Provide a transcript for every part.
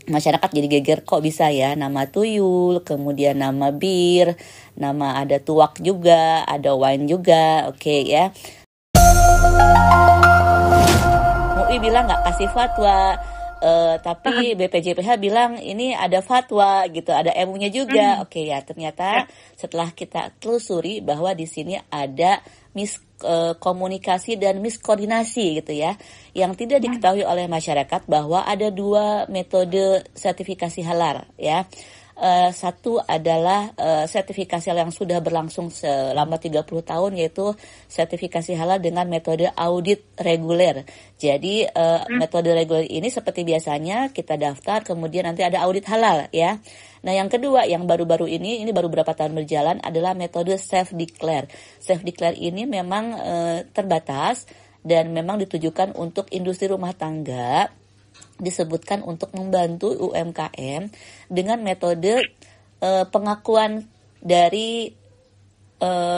masyarakat jadi geger, kok bisa ya nama tuyul, kemudian nama bir, nama ada tuak juga, ada wine juga, oke ya. MUI bilang nggak kasih fatwa, tapi BPJPH bilang ini ada fatwa gitu, ada MU-nya juga. Oke ya, ternyata setelah kita telusuri bahwa di sini ada komunikasi dan miskoordinasi gitu ya, yang tidak diketahui oleh masyarakat bahwa ada 2 metode sertifikasi halal ya. Satu adalah sertifikasi halal yang sudah berlangsung selama 30 tahun, yaitu sertifikasi halal dengan metode audit reguler. Jadi metode reguler ini seperti biasanya kita daftar, kemudian nanti ada audit halal ya. Nah yang kedua yang baru-baru ini baru berapa tahun berjalan, adalah metode self-declare. Self-declare ini memang terbatas dan memang ditujukan untuk industri rumah tangga, disebutkan untuk membantu UMKM dengan metode pengakuan dari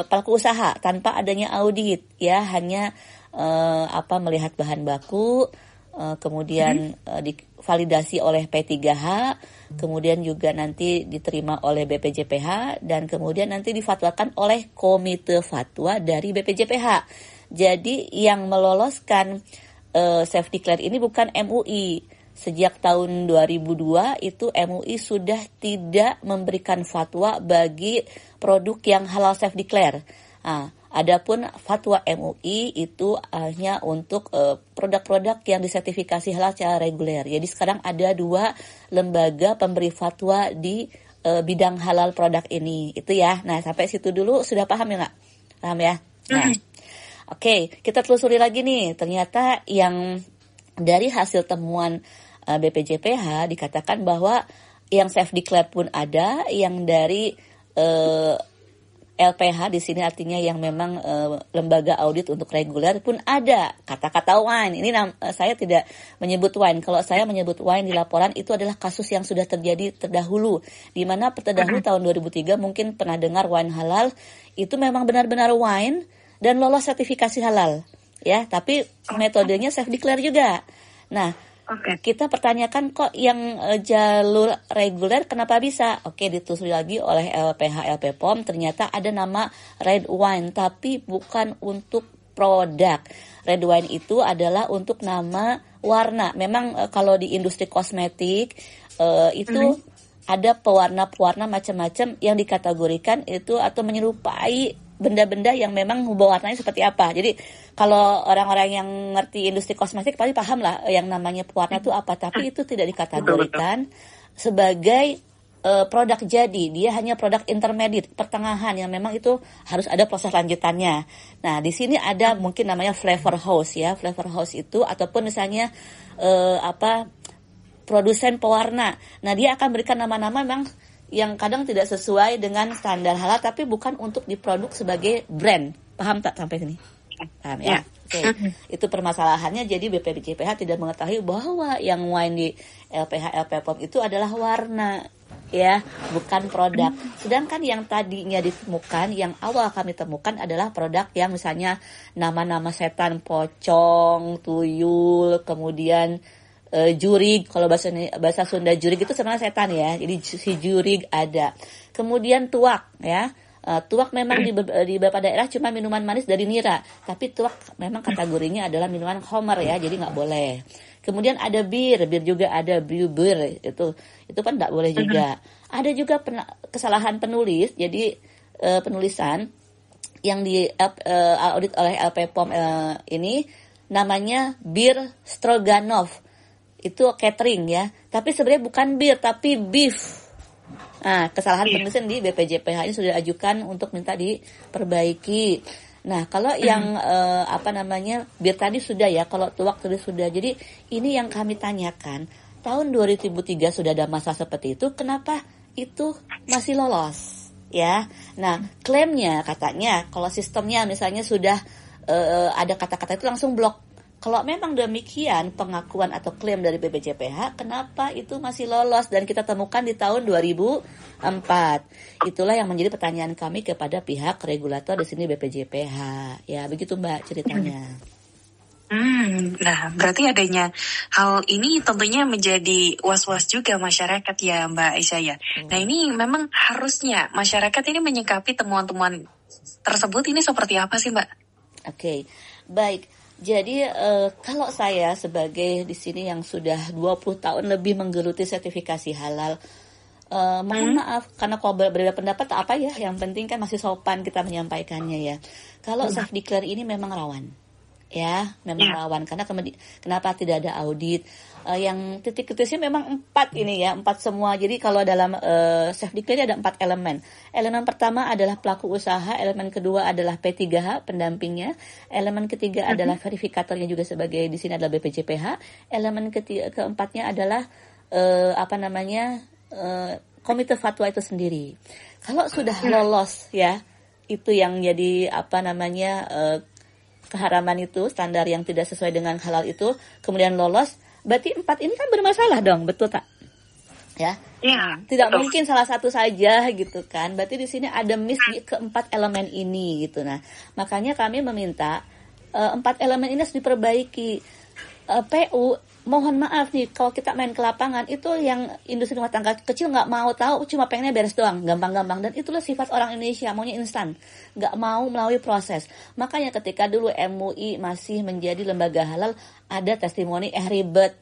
pelaku usaha tanpa adanya audit ya, hanya melihat bahan baku, kemudian divalidasi oleh P3H, kemudian juga nanti diterima oleh BPJPH, dan kemudian nanti difatwakan oleh komite fatwa dari BPJPH. Jadi yang meloloskan self declare ini bukan MUI. Sejak tahun 2002 itu MUI sudah tidak memberikan fatwa bagi produk yang halal self declare. Adapun fatwa MUI itu hanya untuk produk-produk yang disertifikasi halal secara reguler. Jadi sekarang ada 2 lembaga pemberi fatwa di bidang halal produk ini. Itu ya. Nah, sampai situ dulu sudah paham ya nggak? Paham ya? Nah, oke, kita telusuri lagi nih. Ternyata yang dari hasil temuan BPJPH dikatakan bahwa yang self declare pun ada, yang dari LPH di sini artinya yang memang lembaga audit untuk reguler pun ada. Kata-kata wine ini saya tidak menyebut wine. Kalau saya menyebut wine di laporan itu adalah kasus yang sudah terjadi terdahulu, di mana terdahulu tahun 2003 mungkin pernah dengar wine halal itu memang benar-benar wine dan lolos sertifikasi halal ya, tapi metodenya self declare juga. Nah, kita pertanyakan kok yang jalur reguler kenapa bisa? Oke, ditelusuri lagi oleh LPH LPPOM, ternyata ada nama red wine tapi bukan untuk produk. Red wine itu adalah untuk nama warna. Memang kalau di industri kosmetik itu ada pewarna-pewarna macam-macam yang dikategorikan itu atau menyerupai benda-benda yang memang warnanya seperti apa. Jadi kalau orang-orang yang ngerti industri kosmetik pasti paham lah yang namanya pewarna itu apa. Tapi itu tidak dikategorikan sebagai produk jadi. Dia hanya produk intermediate, pertengahan, yang memang itu harus ada proses lanjutannya. Nah, di sini ada mungkin namanya flavor house ya. Flavor house itu ataupun misalnya produsen pewarna. Nah, dia akan berikan nama-nama memang yang kadang tidak sesuai dengan standar halal, tapi bukan untuk diproduk sebagai brand. Paham tak sampai sini? Paham ya? Oke. Itu permasalahannya. Jadi BPJPH tidak mengetahui bahwa yang wine di LPH LPPOM itu adalah warna, ya, bukan produk. Sedangkan yang tadinya ditemukan, yang awal kami temukan adalah produk yang misalnya nama-nama setan, pocong, tuyul, kemudian jurig. Kalau bahasa Sunda jurig itu sebenarnya setan ya. Jadi si jurig ada. Kemudian tuak ya. Tuak memang di beberapa daerah cuma minuman manis dari nira, tapi tuak memang kategorinya adalah minuman khamar ya, jadi nggak boleh. Kemudian ada bir juga ada, bir itu kan nggak boleh juga. Ada juga kesalahan penulis, jadi penulisan yang di audit oleh LPPOM ini namanya bir Stroganov. Itu catering ya, tapi sebenarnya bukan bir tapi beef. Nah, kesalahan penulisan di BPJPH ini sudah ajukan untuk minta diperbaiki. Nah, kalau yang bir tadi sudah ya, kalau tuak tadi sudah. Jadi ini yang kami tanyakan, tahun 2003 sudah ada masalah seperti itu, kenapa itu masih lolos? Ya, nah klaimnya katanya kalau sistemnya misalnya sudah ada kata-kata itu langsung blok. Kalau memang demikian pengakuan atau klaim dari BPJPH, kenapa itu masih lolos dan kita temukan di tahun 2004? Itulah yang menjadi pertanyaan kami kepada pihak regulator di sini BPJPH. Ya, begitu Mbak ceritanya. Nah, berarti adanya hal ini tentunya menjadi was-was juga masyarakat ya Mbak Aisyah ya. Nah, ini memang harusnya masyarakat ini menyikapi temuan-temuan tersebut ini seperti apa sih Mbak? Oke, baik. Jadi kalau saya sebagai di sini yang sudah 20 tahun lebih menggeluti sertifikasi halal, mohon maaf karena kalau berbeda pendapat apa ya, yang penting kan masih sopan kita menyampaikannya ya. Kalau self declare ini memang rawan. Ya, memang rawan karena kenapa tidak ada audit? Yang titik kritisnya memang 4 ini ya, 4 semua. Jadi kalau dalam self declare ada 4 elemen. Elemen pertama adalah pelaku usaha, elemen kedua adalah P3H pendampingnya, elemen ketiga adalah verifikatornya juga sebagai di sini adalah BPJPH, elemen keempatnya adalah komite fatwa itu sendiri. Kalau sudah lolos ya, itu yang jadi keharaman itu, standar yang tidak sesuai dengan halal itu, kemudian lolos, berarti 4 ini kan bermasalah dong, betul tak? Ya, tidak betul. Mungkin salah satu saja gitu kan. Berarti di sini ada miss di keempat elemen ini gitu. Nah, makanya kami meminta 4 elemen ini harus diperbaiki. PU, mohon maaf nih, kalau kita main ke lapangan, itu yang industri rumah tangga kecil nggak mau tahu, cuma pengennya beres doang, gampang-gampang. Dan itulah sifat orang Indonesia, maunya instan, nggak mau melalui proses. Makanya ketika dulu MUI masih menjadi lembaga halal, ada testimoni ribet,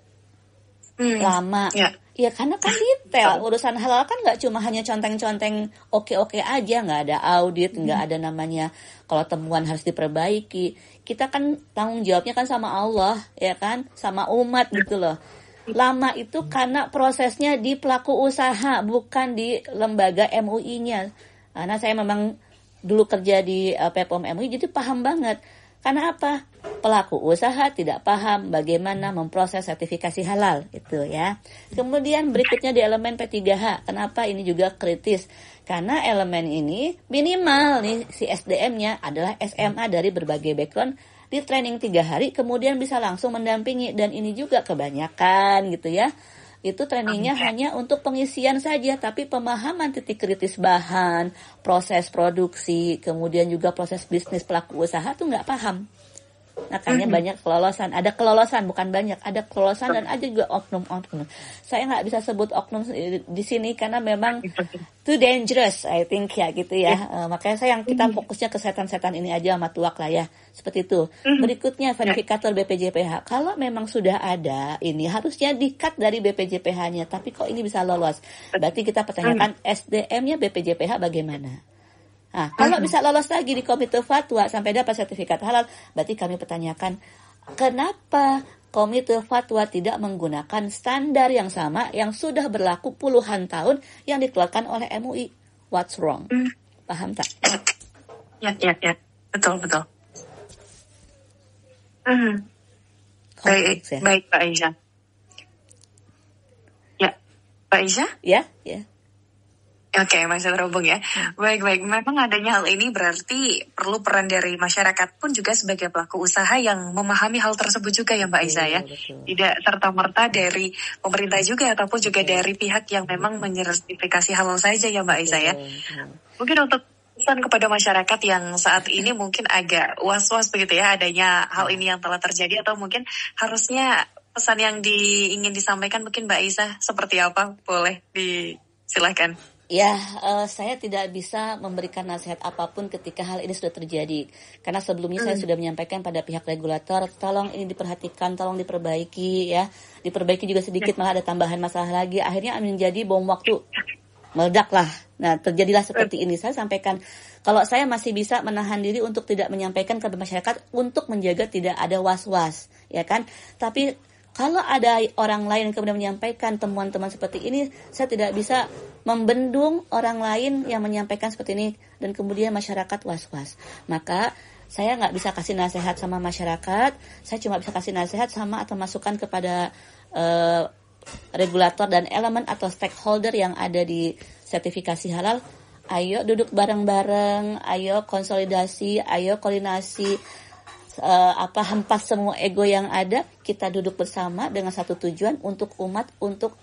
lama. Ya karena kan detail, urusan halal kan nggak cuma hanya conteng-conteng oke-oke aja, nggak ada audit, nggak ada namanya kalau temuan harus diperbaiki. Kita kan tanggung jawabnya kan sama Allah, ya kan, sama umat gitu loh. Lama itu karena prosesnya di pelaku usaha, bukan di lembaga MUI-nya. Karena saya memang dulu kerja di PPOM MUI, jadi paham banget. Karena apa? Pelaku usaha tidak paham bagaimana memproses sertifikasi halal itu ya. Kemudian berikutnya di elemen P3H. Kenapa ini juga kritis? Karena elemen ini minimal nih si SDM-nya adalah SMA dari berbagai background, di training 3 hari kemudian bisa langsung mendampingi, dan ini juga kebanyakan gitu ya. Itu trainingnya hanya untuk pengisian saja, tapi pemahaman titik kritis bahan, proses produksi, kemudian juga proses bisnis pelaku usaha tuh nggak paham. Makanya banyak kelolosan, ada kelolosan bukan banyak, ada kelolosan dan ada juga oknum-oknum. Saya nggak bisa sebut oknum di sini karena memang too dangerous, I think ya gitu ya. Makanya kita fokusnya ke setan-setan ini aja sama tuak lah ya, seperti itu. Berikutnya verifikator BPJPH. Kalau memang sudah ada, ini harusnya di-cut dari BPJPH-nya, tapi kok ini bisa lolos? Berarti kita pertanyakan SDM-nya BPJPH bagaimana? Nah, kalau bisa lolos lagi di komite fatwa sampai dapat sertifikat halal, berarti kami pertanyakan kenapa komite fatwa tidak menggunakan standar yang sama yang sudah berlaku puluhan tahun yang dikeluarkan oleh MUI. What's wrong? Paham tak? Ya. Betul. Baik, Pak Aisyah. Ya, Pak Aisyah? Ya. Oke, masih terhubung ya. Baik. Memang adanya hal ini berarti perlu peran dari masyarakat pun juga sebagai pelaku usaha yang memahami hal tersebut juga ya Mbak Aisyah ya. Tidak serta-merta dari pemerintah juga ataupun juga dari pihak yang memang menyertifikasi halal saja ya Mbak Aisyah ya. Mungkin untuk pesan kepada masyarakat yang saat ini mungkin agak was-was begitu ya adanya hal ini yang telah terjadi, atau mungkin harusnya pesan yang ingin disampaikan mungkin Mbak Aisyah seperti apa? Boleh disilakan. Ya, saya tidak bisa memberikan nasihat apapun ketika hal ini sudah terjadi. Karena sebelumnya saya sudah menyampaikan pada pihak regulator, tolong ini diperhatikan, tolong diperbaiki ya. Diperbaiki juga sedikit, malah ada tambahan masalah lagi. Akhirnya menjadi bom waktu, meledak lah. Nah, terjadilah seperti ini. Saya sampaikan, kalau saya masih bisa menahan diri untuk tidak menyampaikan kepada masyarakat untuk menjaga tidak ada was-was, ya kan? Tapi kalau ada orang lain yang kemudian menyampaikan temuan-temuan seperti ini, saya tidak bisa membendung orang lain yang menyampaikan seperti ini dan kemudian masyarakat was-was. Maka saya nggak bisa kasih nasihat sama masyarakat, saya cuma bisa kasih nasihat sama atau masukan kepada regulator dan elemen atau stakeholder yang ada di sertifikasi halal. Ayo duduk bareng-bareng, ayo konsolidasi, ayo koordinasi. Hempas semua ego yang ada, kita duduk bersama dengan satu tujuan untuk umat, untuk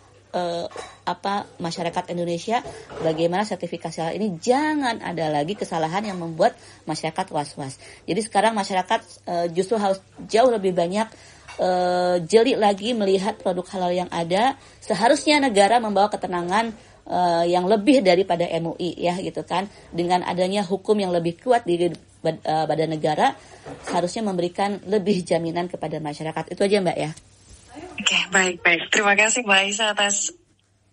masyarakat Indonesia, bagaimana sertifikasi halal ini jangan ada lagi kesalahan yang membuat masyarakat was-was. Jadi sekarang masyarakat justru harus jauh lebih banyak jeli lagi melihat produk halal yang ada. Seharusnya negara membawa ketenangan yang lebih daripada MUI ya gitu kan. Dengan adanya hukum yang lebih kuat di badan negara, seharusnya memberikan lebih jaminan kepada masyarakat. Itu aja Mbak ya. Oke, baik. Terima kasih Mbak Aisyah atas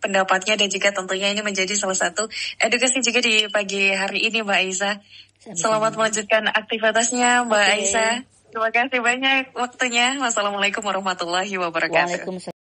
pendapatnya dan juga tentunya ini menjadi salah satu edukasi juga di pagi hari ini Mbak Aisyah. Selamat melanjutkan aktivitasnya Mbak Aisyah. Terima kasih banyak waktunya. Wassalamualaikum warahmatullahi wabarakatuh. Waalaikumsalam.